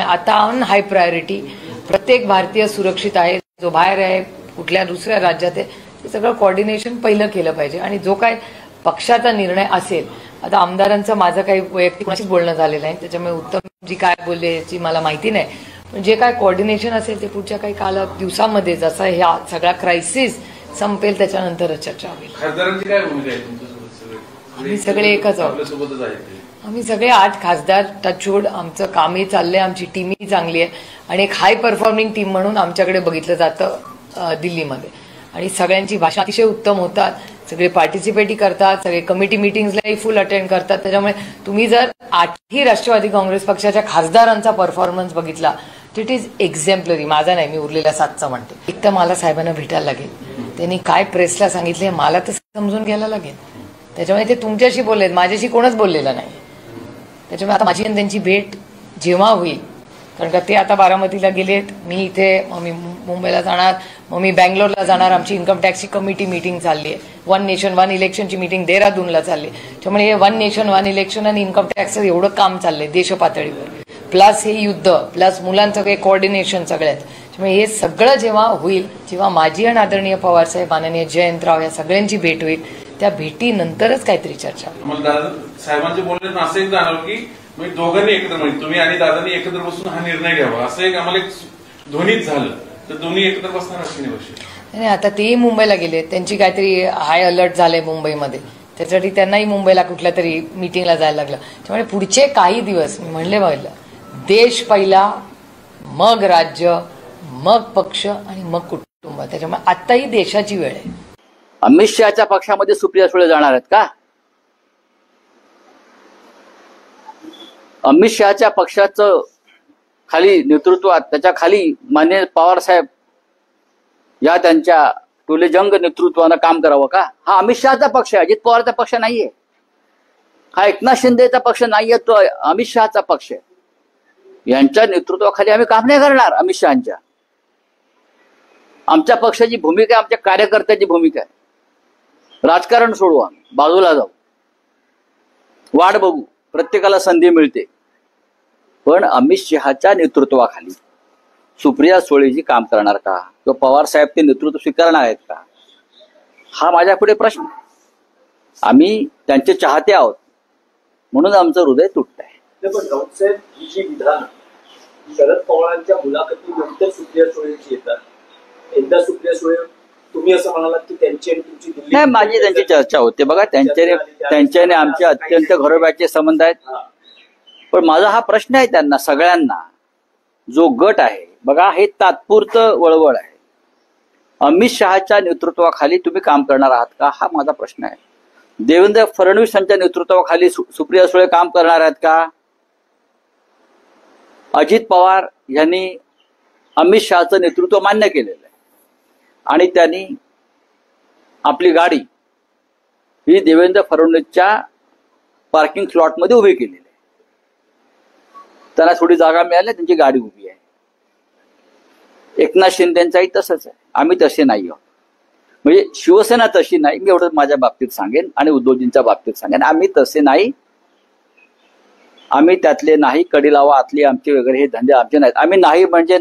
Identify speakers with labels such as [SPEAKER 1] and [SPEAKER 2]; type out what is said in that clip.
[SPEAKER 1] आता on high priority प्रत्येक भारतीय सुरक्षित आहे, जो बाहेर आहे कुठल्या दुसऱ्या राज्यात आहे ते सगळं कोऑर्डिनेशन पहिलं केलं पाहिजे। आणि जो काय पक्षाचा निर्णय असेल, आता आमदारांचं माझं काही वैयक्तिक बोलणं झालेलं आहे, त्याच्यामुळे उत्तमजी काय बोलले याची मला माहिती नाही, पण जे काय कोऑर्डिनेशन असेल ते पुढच्या काही दिवसामध्ये जसं ह्या सगळा क्रायसिस संपेल त्याच्यानंतरच चर्चा होईल।
[SPEAKER 2] खासदारांची काय भूमिका आहे तुमच्यासोबत?
[SPEAKER 1] आम्ही सगळे एकच आहोत, आम्ही सगळे 8 खासदार टचवूड, आमचं कामही चाललंय, आमची टीमही चांगली आहे आणि एक हाय परफॉर्मिंग टीम म्हणून आमच्याकडे बघितलं जातं दिल्लीमध्ये। आणि सगळ्यांची भाषा अतिशय उत्तम होतात, सगळे पार्टिसिपेटही करतात, सगळे कमिटी मिटिंग्सलाही फुल अटेंड करतात। त्याच्यामुळे तुम्ही जर 8ही राष्ट्रवादी काँग्रेस पक्षाच्या खासदारांचा परफॉर्मन्स बघितला इट इज एक्झेम्पलरी। माझा नाही, मी उरलेल्या 7चा म्हणते। एक तर मला साहेबांना भेटायला लागेल, त्यांनी काय प्रेसला सांगितले मला तर समजून घ्यायला लागेल, त्याच्यामुळे ते तुमच्याशी बोललेत, माझ्याशी कोणच बोललेलं नाही। त्याच्यामुळे आता माझी आणि त्यांची भेट जेव्हा होईल, कारण का ते आता बारामतीला गेलेत, मी इथे, मी मुंबईला जाणार, मग मी बँगलोरला जाणार, आमची इन्कम टॅक्सची कमिटी मीटिंग चालली आहे, 1 नेशन 1 इलेक्शनची मीटिंग देहरादूनला चालली आहे। त्यामुळे हे 1 नेशन 1 इलेक्शन आणि इन्कम टॅक्सचं एवढं काम चाललंय देशपातळीवर, प्लस हे युद्ध, प्लस मुलांचं काही कोऑर्डिनेशन सगळ्यात। त्यामुळे हे सगळं जेव्हा होईल, जेव्हा माझी आणि आदरणीय पवारसाहेब, माननीय जयंतराव या सगळ्यांची भेट होईल, त्या भेटीनंतरच काहीतरी चर्चा।
[SPEAKER 2] साहेबांचे बोलण्यात असं एक जाणवलं की दोघांनी एकत्र, म्हणजे तुम्ही आणि दादांनी एकत्र बसून हा निर्णय घ्यावा, असं एक आम्हाला एक ध्वनीत झालं, तर दोन्ही एकत्र बसणार अश्विनी वैष्णव
[SPEAKER 1] नाही, आता तेही मुंबईला गेले, त्यांची काहीतरी हाय अलर्ट झाले मुंबईमध्ये, त्याच्यासाठी त्यांनाही मुंबईला कुठल्या तरी मीटिंगला जायला लागलं। त्यामुळे पुढचे काही दिवस मी म्हणले बघितलं, देश पहिला, मग राज्य, मग पक्ष आणि मग कुटुंब। त्याच्यामुळे आताही देशाची वेळ आहे।
[SPEAKER 3] अमित शहाच्या पक्षामध्ये सुप्रिया सुळे जाणार आहेत का? अमित शहाच्या पक्षाचं खाली नेतृत्वात, त्याच्या खाली माननीय पवार साहेब या त्यांच्या टोलेजंग नेतृत्वानं काम करावं का? हा अमित शहाचा पक्ष आहे, अजित पवारचा पक्ष नाहीये, हा एकनाथ शिंदेचा पक्ष नाहीये, तो अमित शहाचा पक्ष आहे। यांच्या नेतृत्वाखाली आम्ही काम नाही करणार। अमित शहाच्या, आमच्या पक्षाची भूमिका आहे, आमच्या कार्यकर्त्याची भूमिका आहे, राजकारण सोडू, आम्ही बाजूला जाऊ, वाट बघू, प्रत्येकाला संधी मिळते, पण अमित शहाच्या नेतृत्वाखाली सुप्रिया सुळेजी काम करणार का, किंवा पवार साहेब ते नेतृत्व स्वीकारणार आहेत का, हा माझ्या पुढे प्रश्न आहे। आम्ही त्यांचे चाहते आहोत, म्हणून आमचं हृदय तुटत आहे।
[SPEAKER 4] पण राऊतसाहेब ही जी विधान शरद पवारांच्या मुलाखतीनंतर सुप्रिया सुळेंची येतात, एकदा सुप्रिया सुळे तुम्ही असं म्हणालात की त्यांची आणि तुमची दिल्ली,
[SPEAKER 3] नाही, माझी त्यांची चर्चा होते बघा, त्यांच्याने आमचे अत्यंत घरोब्याचे संबंध आहेत। पण माझा हा प्रश्न आहे त्यांना सगळ्यांना, जो गट आहे बघा, हे तात्पुरतं वळवळ आहे, अमित शहाच्या नेतृत्वाखाली तुम्ही काम करणार आहात का, हा माझा प्रश्न आहे। देवेंद्र फडणवीस यांच्या नेतृत्वाखाली सुप्रिया सुळे काम करणार आहेत का? अजित पवार यांनी अमित शहाचं नेतृत्व मान्य केलेलं आहे आणि त्यांनी आपली गाडी ही देवेंद्र फडणवीसच्या पार्किंग स्लॉटमध्ये उभी केलेली आहे, त्यांना थोडी जागा मिळाली, त्यांची गाडी उभी आहे। एकनाथ शिंदेंचाही तसंच आहे, आम्ही तसे नाही आहोत, म्हणजे शिवसेना तशी नाही, मी एवढं माझ्या बाबतीत सांगेन आणि उद्धवजींच्या बाबतीत सांगेन, आम्ही तसे नाही, आम्ही त्यातले नाही, कडी लावा आतली आमचे वगैरे हे धंदे आमचे नाहीत। आम्ही नाही म्हणजे